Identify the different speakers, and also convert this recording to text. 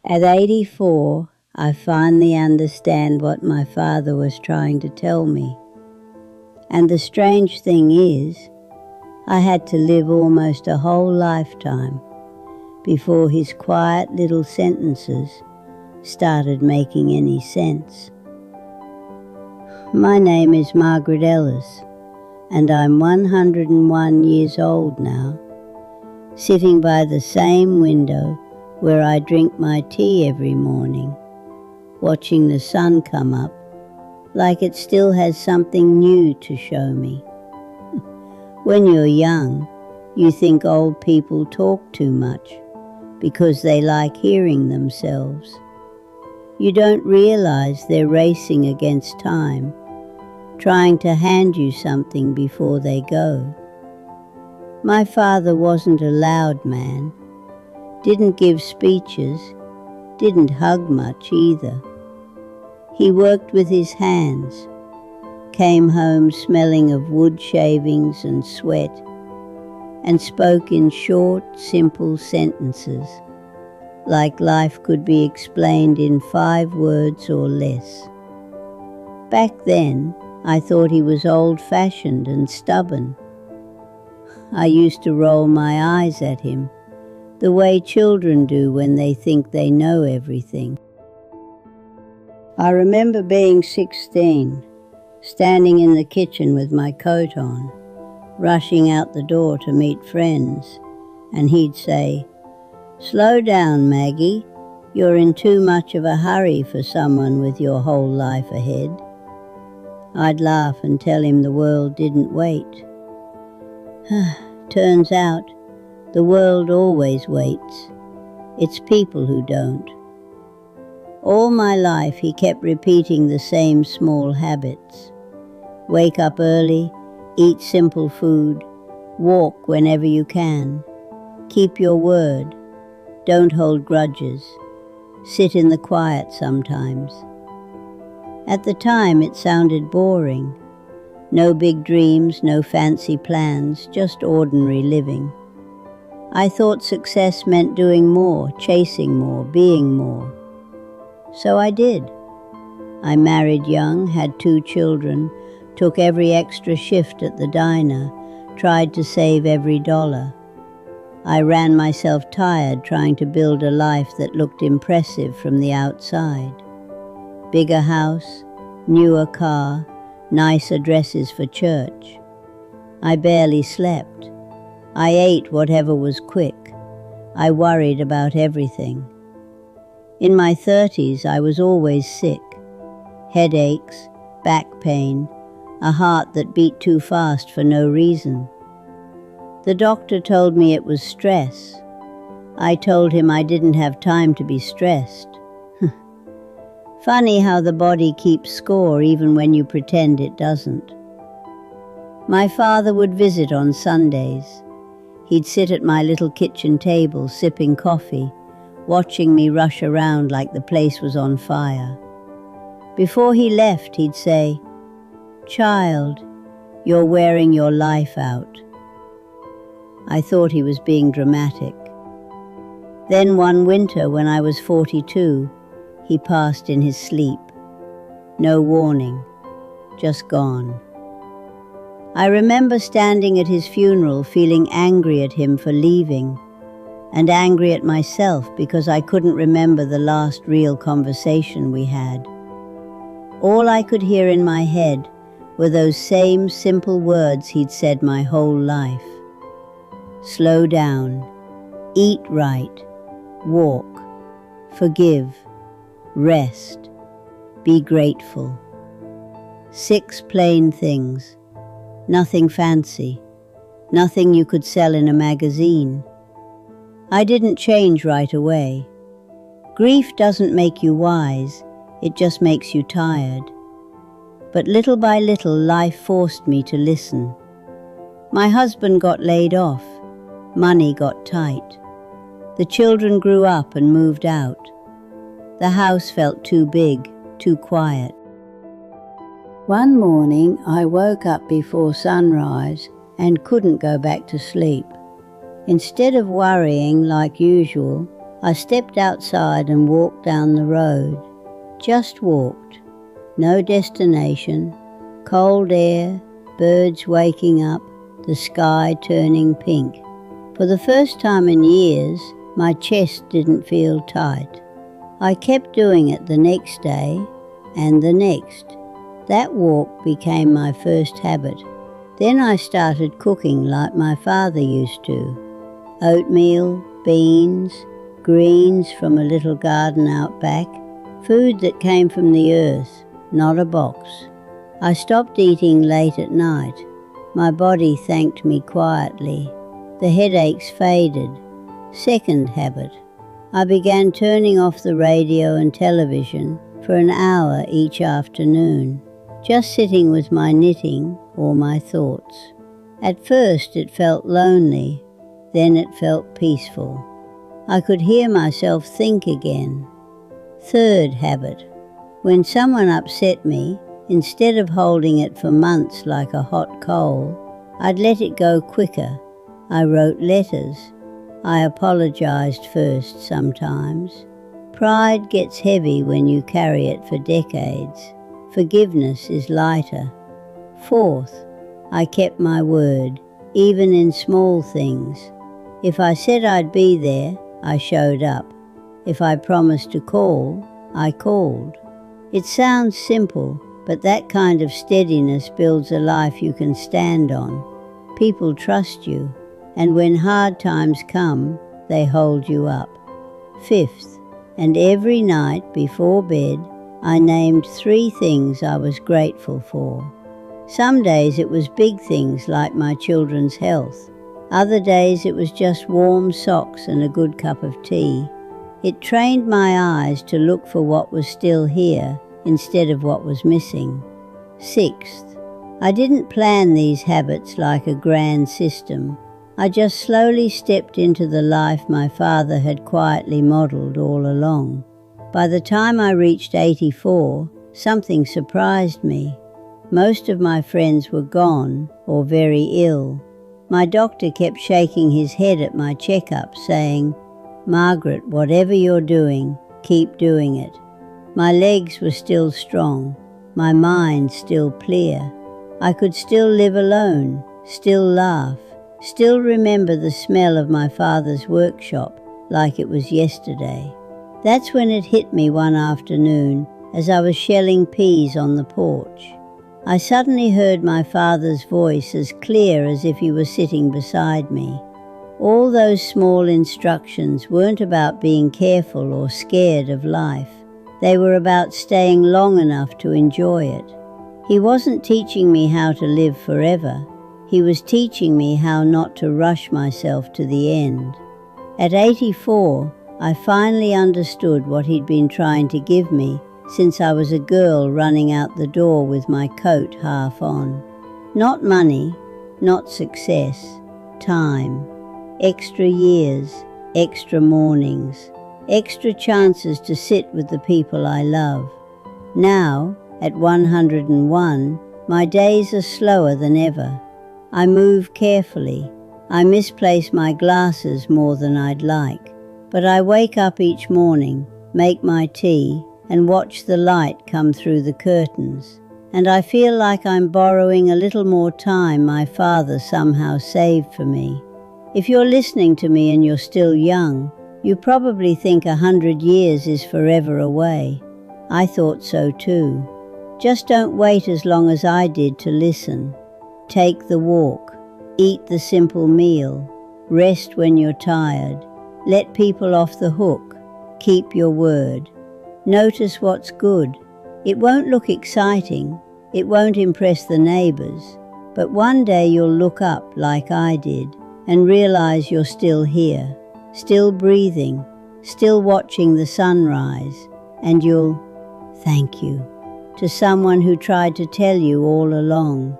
Speaker 1: At 84, I finally understand what my father was trying to tell me. And the strange thing is, I had to live almost a whole lifetime before his quiet little sentences started making any sense. My name is Margaret Ellis, and I'm 101 years old now, sitting by the same window where I drink my tea every morning, watching the sun come up like it still has something new to show me. When you're young, you think old people talk too much because they like hearing themselves. You don't realize they're racing against time, trying to hand you something before they go. My father wasn't a loud man, didn't give speeches, didn't hug much either. He worked with his hands, came home smelling of wood shavings and sweat, and spoke in short, simple sentences, like life could be explained in 5 words or less. Back then, I thought he was old-fashioned and stubborn. I used to roll my eyes at him, the way children do when they think they know everything. I remember being 16, standing in the kitchen with my coat on, rushing out the door to meet friends, and he'd say, "Slow down, Maggie. You're in too much of a hurry for someone with your whole life ahead." I'd laugh and tell him the world didn't wait. Turns out, the world always waits. It's people who don't. All my life he kept repeating the same small habits. Wake up early, eat simple food, walk whenever you can, keep your word, don't hold grudges, sit in the quiet sometimes. At the time it sounded boring. No big dreams, no fancy plans, just ordinary living. I thought success meant doing more, chasing more, being more. So I did. I married young, had 2 children, took every extra shift at the diner, tried to save every dollar. I ran myself tired trying to build a life that looked impressive from the outside. Bigger house, newer car, nicer dresses for church. I barely slept. I ate whatever was quick. I worried about everything. In my 30s, I was always sick. Headaches, back pain, a heart that beat too fast for no reason. The doctor told me it was stress. I told him I didn't have time to be stressed. Funny how the body keeps score even when you pretend it doesn't. My father would visit on Sundays. He'd sit at my little kitchen table sipping coffee, watching me rush around like the place was on fire. Before he left, he'd say, "Child, you're wearing your life out." I thought he was being dramatic. Then one winter when I was 42, he passed in his sleep. No warning, just gone. I remember standing at his funeral feeling angry at him for leaving, and angry at myself because I couldn't remember the last real conversation we had. All I could hear in my head were those same simple words he'd said my whole life. Slow down, eat right, walk, forgive, rest, be grateful. 6 plain things, nothing fancy, nothing you could sell in a magazine. I didn't change right away. Grief doesn't make you wise, it just makes you tired. But little by little, life forced me to listen. My husband got laid off. Money got tight. The children grew up and moved out. The house felt too big, too quiet. One morning, I woke up before sunrise and couldn't go back to sleep. Instead of worrying like usual, I stepped outside and walked down the road. Just walked. No destination. Cold air, birds waking up, the sky turning pink. For the first time in years, my chest didn't feel tight. I kept doing it the next day and the next. That walk became my first habit. Then I started cooking like my father used to. Oatmeal, beans, greens from a little garden out back, food that came from the earth, not a box. I stopped eating late at night. My body thanked me quietly. The headaches faded. Second habit. I began turning off the radio and television for an hour each afternoon, just sitting with my knitting or my thoughts. At first it felt lonely, then it felt peaceful. I could hear myself think again. Third habit. When someone upset me, instead of holding it for months like a hot coal, I'd let it go quicker. I wrote letters. I apologized first sometimes. Pride gets heavy when you carry it for decades. Forgiveness is lighter. Fourth, I kept my word, even in small things. If I said I'd be there, I showed up. If I promised to call, I called. It sounds simple, but that kind of steadiness builds a life you can stand on. People trust you, and when hard times come, they hold you up. Fifth, and every night before bed, I named 3 things I was grateful for. Some days it was big things like my children's health. Other days it was just warm socks and a good cup of tea. It trained my eyes to look for what was still here instead of what was missing. Sixth, I didn't plan these habits like a grand system. I just slowly stepped into the life my father had quietly modeled all along. By the time I reached 84, something surprised me. Most of my friends were gone or very ill. My doctor kept shaking his head at my checkup, saying, "Margaret, whatever you're doing, keep doing it." My legs were still strong, my mind still clear. I could still live alone, still laugh, still remember the smell of my father's workshop like it was yesterday. That's when it hit me one afternoon as I was shelling peas on the porch. I suddenly heard my father's voice as clear as if he was sitting beside me. All those small instructions weren't about being careful or scared of life. They were about staying long enough to enjoy it. He wasn't teaching me how to live forever. He was teaching me how not to rush myself to the end. At 84, I finally understood what he'd been trying to give me since I was a girl running out the door with my coat half on. Not money, not success, time. Extra years, extra mornings, extra chances to sit with the people I love. Now, at 101, my days are slower than ever. I move carefully. I misplace my glasses more than I'd like. But I wake up each morning, make my tea, and watch the light come through the curtains. And I feel like I'm borrowing a little more time my father somehow saved for me. If you're listening to me and you're still young, you probably think 100 years is forever away. I thought so too. Just don't wait as long as I did to listen. Take the walk. Eat the simple meal. Rest when you're tired. Let people off the hook. Keep your word. Notice what's good. It won't look exciting. It won't impress the neighbors. But one day you'll look up like I did and realize you're still here, still breathing, still watching the sunrise, and you'll thank you to someone who tried to tell you all along.